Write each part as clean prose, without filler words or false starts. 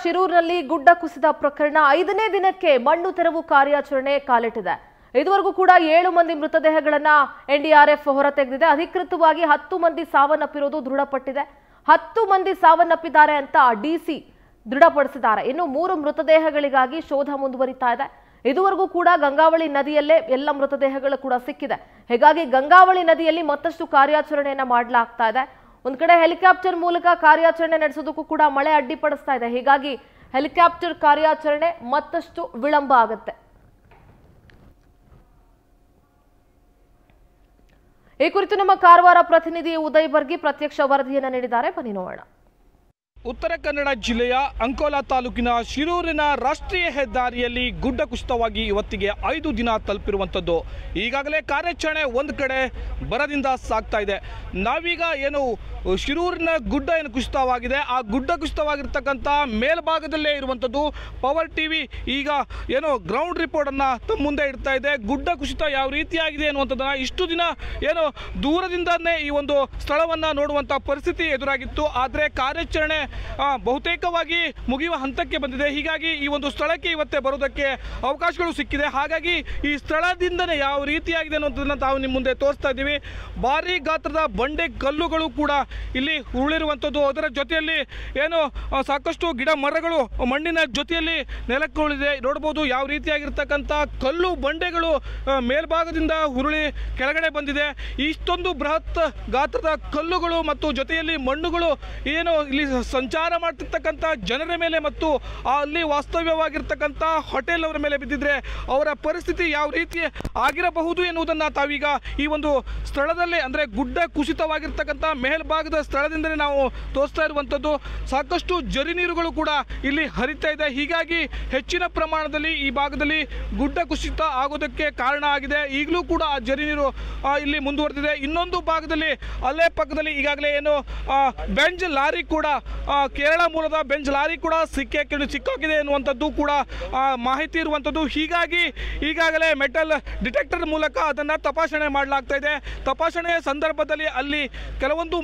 ಶಿರೂರಿನಲ್ಲಿ ಗುಡ್ಡ ಕುಸಿದ ಪ್ರಕರಣ 5ನೇ ದಿನಕ್ಕೆ ಮಣ್ಣು ತೆರವು ಕಾರ್ಯಾಚರಣೆ ಕಾಲಿಟ್ಟಿದೆ. ಇದುವರೆಗೂ ಕೂಡ 7 ಮಂದಿ ಮೃತದೇಹಗಳನ್ನ ಎನ್ಡಿಆರ್ಎಫ್ ಹೊರತೆಗೆದಿದೆ. ಅಧಿಕೃತವಾಗಿ 10 ಮಂದಿ ಸಾವನ್ನಪ್ಪಿರೋದು ದೃಢಪಟ್ಟಿದೆ. 10 ಮಂದಿ ಸಾವನ್ನಪ್ಪಿದ್ದಾರೆ ಅಂತ ಡಿಸಿ ದೃಢಪಡಿಸಿದ್ದಾರೆ. ಇನ್ನು 3 ಮೃತದೇಹಗಳಿಗಾಗಿ ಶೋಧ ಮುಂದುವರಿತಾ ಇದೆ. ಇದುವರೆಗೂ ಕೂಡ ಗಂಗಾವಳಿ ನದಿಯಲ್ಲೇ ಎಲ್ಲ ಮೃತದೇಹಗಳು ಕೂಡ ಸಿಕ್ಕಿದೆ. ಹೀಗಾಗಿ ಗಂಗಾವಳಿ ನದಿಯಲ್ಲಿ ಮತ್ತಷ್ಟು ಕಾರ್ಯಾಚರಣೆಯನ್ನ ಮಾಡಲಾಗ್ತಾ ಇದೆ. ಒಂದು ಕಡೆ ಹೆಲಿಕಾಪ್ಟರ್ ಮೂಲಕ ಕಾರ್ಯಾಚರಣೆ ನಡೆಸೋದಕ್ಕೂ ಕೂಡ ಮಳೆ ಅಡ್ಡಿಪಡಿಸ್ತಾ ಇದೆ. ಹೀಗಾಗಿ ಹೆಲಿಕಾಪ್ಟರ್ ಕಾರ್ಯಾಚರಣೆ ಮತ್ತಷ್ಟು ವಿಳಂಬ ಆಗುತ್ತೆ. ಈ ಕುರಿತು ನಮ್ಮ ಕಾರವಾರ ಪ್ರತಿನಿಧಿ ಉದಯ್ ಬರ್ಗಿ ಪ್ರತ್ಯಕ್ಷ ವರದಿಯನ್ನು ನೀಡಿದ್ದಾರೆ. ಬನ್ನಿ ನೋಡೋಣ. ಉತ್ತರ ಕನ್ನಡ ಜಿಲ್ಲೆಯ ಅಂಕೋಲಾ ತಾಲೂಕಿನ ಶಿರೂರಿನ ರಾಷ್ಟ್ರೀಯ ಹೆದ್ದಾರಿಯಲ್ಲಿ ಗುಡ್ಡ ಕುಸಿತವಾಗಿ ಇವತ್ತಿಗೆ 5 ದಿನ ತಲುಪಿರುವಂಥದ್ದು. ಈಗಾಗಲೇ ಕಾರ್ಯಾಚರಣೆ ಒಂದು ಕಡೆ ಬರದಿಂದ ಸಾಗ್ತಾ ಇದೆ. ನಾವೀಗ ಏನು ಶಿರೂರಿನ ಗುಡ್ಡ ಏನು ಕುಸಿತವಾಗಿದೆ, ಆ ಗುಡ್ಡ ಕುಸಿತವಾಗಿರ್ತಕ್ಕಂಥ ಮೇಲ್ಭಾಗದಲ್ಲೇ ಇರುವಂಥದ್ದು ಪವರ್ ಟಿವಿ ಈಗ ಏನು ಗ್ರೌಂಡ್ ರಿಪೋರ್ಟನ್ನು ತಮ್ಮ ಮುಂದೆ ಇಡ್ತಾ ಇದೆ. ಗುಡ್ಡ ಕುಸಿತ ಯಾವ ರೀತಿಯಾಗಿದೆ ಅನ್ನುವಂಥದ್ದನ್ನು ಇಷ್ಟು ದಿನ ಏನು ದೂರದಿಂದನೇ ಈ ಒಂದು ಸ್ಥಳವನ್ನು ನೋಡುವಂಥ ಪರಿಸ್ಥಿತಿ ಎದುರಾಗಿತ್ತು. ಆದರೆ ಕಾರ್ಯಾಚರಣೆ ಬಹುತೇಕವಾಗಿ ಮುಗಿಯುವ ಹಂತಕ್ಕೆ ಬಂದಿದೆ. ಹೀಗಾಗಿ ಈ ಒಂದು ಸ್ಥಳಕ್ಕೆ ಇವತ್ತೇ ಬರೋದಕ್ಕೆ ಅವಕಾಶಗಳು ಸಿಕ್ಕಿದೆ. ಹಾಗಾಗಿ ಈ ಸ್ಥಳದಿಂದನೇ ಯಾವ ರೀತಿಯಾಗಿದೆ ಅನ್ನೋದನ್ನು ತಾವು ನಿಮ್ಮ ಮುಂದೆ ತೋರಿಸ್ತಾ ಇದ್ದೀವಿ. ಭಾರೀ ಗಾತ್ರದ ಬಂಡೆ ಕಲ್ಲುಗಳು ಕೂಡ ಇಲ್ಲಿ ಉರುಳಿರುವಂಥದ್ದು. ಅದರ ಜೊತೆಯಲ್ಲಿ ಏನು ಸಾಕಷ್ಟು ಗಿಡ ಮರಗಳು ಮಣ್ಣಿನ ಜೊತೆಯಲ್ಲಿ ನೆಲಕ್ಕೆ ಉಳಿದಿದೆ. ನೋಡ್ಬೋದು ಯಾವ ರೀತಿಯಾಗಿರ್ತಕ್ಕಂಥ ಕಲ್ಲು ಬಂಡೆಗಳು ಮೇಲ್ಭಾಗದಿಂದ ಉರುಳಿ ಕೆಳಗಡೆ ಬಂದಿದೆ. ಇಷ್ಟೊಂದು ಬೃಹತ್ ಗಾತ್ರದ ಕಲ್ಲುಗಳು ಮತ್ತು ಜೊತೆಯಲ್ಲಿ ಮಣ್ಣುಗಳು ಏನು ಇಲ್ಲಿ ಸಂಚಾರ ಮಾಡ್ತಿರ್ತಕ್ಕಂಥ ಜನರ ಮೇಲೆ ಮತ್ತು ಅಲ್ಲಿ ವಾಸ್ತವ್ಯವಾಗಿರ್ತಕ್ಕಂಥ ಹೋಟೆಲ್ ಅವರ ಮೇಲೆ ಬಿದ್ದಿದ್ರೆ ಅವರ ಪರಿಸ್ಥಿತಿ ಯಾವ ರೀತಿ ಆಗಿರಬಹುದು ಎನ್ನುವುದನ್ನು ತಾವೀಗ ಈ ಒಂದು ಸ್ಥಳದಲ್ಲೇ ಅಂದರೆ ಗುಡ್ಡ ಕುಸಿತವಾಗಿರ್ತಕ್ಕಂಥ ಮೇಲ್ಭಾಗದ ಸ್ಥಳದಿಂದಲೇ ನಾವು ತೋರಿಸ್ತಾ ಇರುವಂಥದ್ದು. ಸಾಕಷ್ಟು ಜರಿ ನೀರುಗಳು ಕೂಡ ಇಲ್ಲಿ ಹರಿತಾ ಇದೆ. ಹೀಗಾಗಿ ಹೆಚ್ಚಿನ ಪ್ರಮಾಣದಲ್ಲಿ ಈ ಭಾಗದಲ್ಲಿ ಗುಡ್ಡ ಕುಸಿತ ಆಗೋದಕ್ಕೆ ಕಾರಣ ಆಗಿದೆ. ಈಗಲೂ ಕೂಡ ಆ ಜರಿ ನೀರು ಇಲ್ಲಿ ಮುಂದುವರೆದಿದೆ. ಇನ್ನೊಂದು ಭಾಗದಲ್ಲಿ ಅಲ್ಲೇ ಪಕ್ಕದಲ್ಲಿ ಈಗಾಗಲೇ ಏನು ಬೆಂಜ್ ಲಾರಿ ಕೂಡ ಕೇರಳ ಮೂಲದ ಬೆಂಜ್ ಲಾರಿ ಕೂಡ ಸಿಕ್ಕಾಕಿದೆ ಎನ್ನುವಂಥದ್ದು ಕೂಡ ಮಾಹಿತಿ ಇರುವಂಥದ್ದು. ಹೀಗಾಗಿ ಈಗಾಗಲೇ ಮೆಟಲ್ ಡಿಟೆಕ್ಟರ್ ಮೂಲಕ ಅದನ್ನು ತಪಾಸಣೆ ಮಾಡಲಾಗ್ತಾ ಇದೆ. ತಪಾಸಣೆಯ ಸಂದರ್ಭದಲ್ಲಿ ಅಲ್ಲಿ ಕೆಲವೊಂದು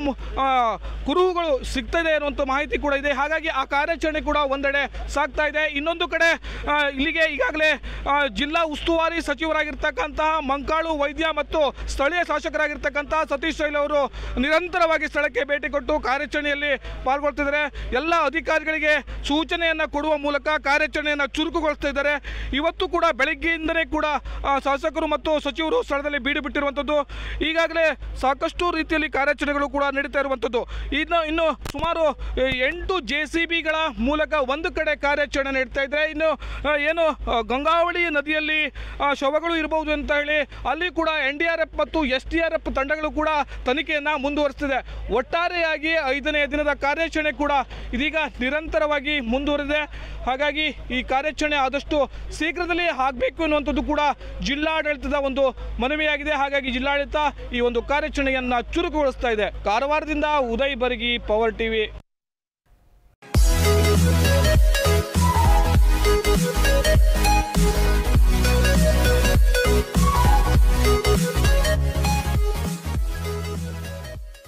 ಕುರುಹುಗಳು ಸಿಗ್ತದೆ ಅನ್ನುವಂಥ ಮಾಹಿತಿ ಕೂಡ ಇದೆ. ಹಾಗಾಗಿ ಆ ಕಾರ್ಯಾಚರಣೆ ಕೂಡ ಒಂದೆಡೆ ಸಾಗ್ತಾ ಇದೆ. ಇನ್ನೊಂದು ಕಡೆ ಇಲ್ಲಿಗೆ ಈಗಾಗಲೇ ಜಿಲ್ಲಾ ಉಸ್ತುವಾರಿ ಸಚಿವರಾಗಿರ್ತಕ್ಕಂತಹ ಮಂಕಾಳು ವೈದ್ಯ ಮತ್ತು ಸ್ಥಳೀಯ ಶಾಸಕರಾಗಿರ್ತಕ್ಕಂಥ ಸತೀಶ್ ಶೈಲ್ ಅವರು ನಿರಂತರವಾಗಿ ಸ್ಥಳಕ್ಕೆ ಭೇಟಿ ಕೊಟ್ಟು ಕಾರ್ಯಾಚರಣೆಯಲ್ಲಿ ಪಾಲ್ಗೊಳ್ತಿದ್ದಾರೆ. ಎಲ್ಲ ಅಧಿಕಾರಿಗಳಿಗೆ ಸೂಚನೆಯನ್ನು ಕೊಡುವ ಮೂಲಕ ಕಾರ್ಯಾಚರಣೆಯನ್ನು ಚುರುಕುಗೊಳಿಸ್ತಾ ಇದ್ದಾರೆ. ಇವತ್ತು ಕೂಡ ಬೆಳಗ್ಗೆಯಿಂದಲೇ ಕೂಡ ಶಾಸಕರು ಮತ್ತು ಸಚಿವರು ಸ್ಥಳದಲ್ಲಿ ಬೀಡು ಬಿಟ್ಟಿರುವಂಥದ್ದು. ಈಗಾಗಲೇ ಸಾಕಷ್ಟು ರೀತಿಯಲ್ಲಿ ಕಾರ್ಯಾಚರಣೆಗಳು ಕೂಡ ನಡೀತಾ ಇರುವಂಥದ್ದು. ಇನ್ನು ಸುಮಾರು 8 JCBಗಳ ಮೂಲಕ ಒಂದು ಕಡೆ ಕಾರ್ಯಾಚರಣೆ ನಡೀತಾ ಇದ್ದಾರೆ. ಇನ್ನು ಏನು ಗಂಗಾವಳಿ ನದಿಯಲ್ಲಿ ಶವಗಳು ಇರಬಹುದು ಅಂತ ಹೇಳಿ ಅಲ್ಲಿ ಕೂಡ NDRF ಮತ್ತು SDRF ತಂಡಗಳು ಕೂಡ ತನಿಖೆಯನ್ನು ಮುಂದುವರಿಸ್ತಿದೆ. ಒಟ್ಟಾರೆಯಾಗಿ 5ನೇ ದಿನದ ಕಾರ್ಯಾಚರಣೆ ಕೂಡ ಇದೀಗ ನಿರಂತರವಾಗಿ ಮುಂದುವರಿದೆ. ಹಾಗಾಗಿ ಈ ಕಾರ್ಯಾಚರಣೆ ಆದಷ್ಟು ಶೀಘ್ರದಲ್ಲಿ ಆಗಬೇಕು ಎನ್ನುವಂಥದ್ದು ಕೂಡ ಜಿಲ್ಲಾಡಳಿತದ ಒಂದು ಮನವಿಯಾಗಿದೆ. ಹಾಗಾಗಿ ಜಿಲ್ಲಾಡಳಿತ ಈ ಒಂದು ಕಾರ್ಯಾಚರಣೆಯನ್ನು ಚುರುಕುಗೊಳಿಸ್ತಾ ಇದೆ. ಕಾರವಾರದಿಂದ ಉದಯ್ ಬರ್ಗಿ, ಪವರ್ ಟಿವಿ.